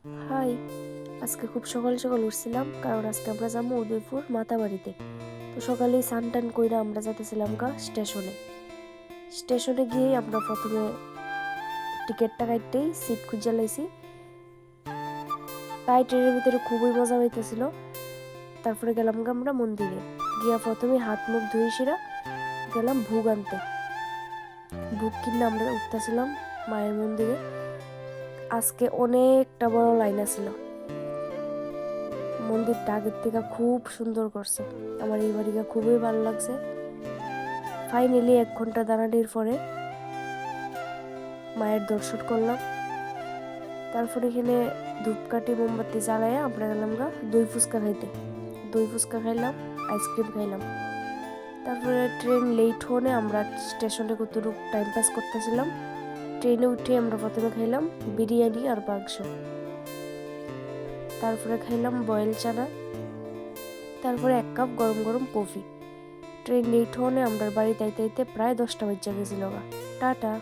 High, আজকে খুব সকাল সকাল উঠছিলাম কারণ আজকে আমরা যাবো উদয়পুর মাতাবাড়িতে। তো সকালেই স্নান টান কইরা আমরা যাইতেছিলাম স্টেশনে গিয়ে আমরা প্রথমে টিকিটটা কাটতেই সিট খুঁজে লাইছি। তাই ট্রেনের ভিতরে খুবই মজা হইতেছিল। তারপরে গেলাম আমরা মন্দিরে গিয়া প্রথমে হাত মুখ ধুয়ে সেরা গেলাম ভোগ আনতে। ভোগ কিনে আমরা উঠতেছিলাম মায়ের মন্দিরে। আজকে অনেকটা বড় লাইন ছিল। মন্দিরটা আগের থেকে খুব সুন্দর করছে, আমার এই বাড়িটা খুবই ভালো লাগছে। ফাইনালি 1 ঘন্টা দাঁড়ানোর পরে মায়ের দর্শন করলাম। তারপরে এখানে ধূপকাঠি মোমবাতি জ্বালায় আমরা গেলাম দই ফুচকা খাইতে। দই ফুচকা খাইলাম, আইসক্রিম খাইলাম। তারপরে ট্রেন লেট হলে আমরা স্টেশনে কতটুকু টাইম পাস করতেছিলাম। ট্রেনে উঠে আমরা প্রথমে খাইলাম বিরিয়ানি আর মাংস, তারপরে খাইলাম বয়েল চানা, তারপরে 1 কাপ গরম গরম কফি। ট্রেন লেট হলে আমরা বাড়ি যাইতে প্রায় 10টা বেজে গেছিল। টাটা।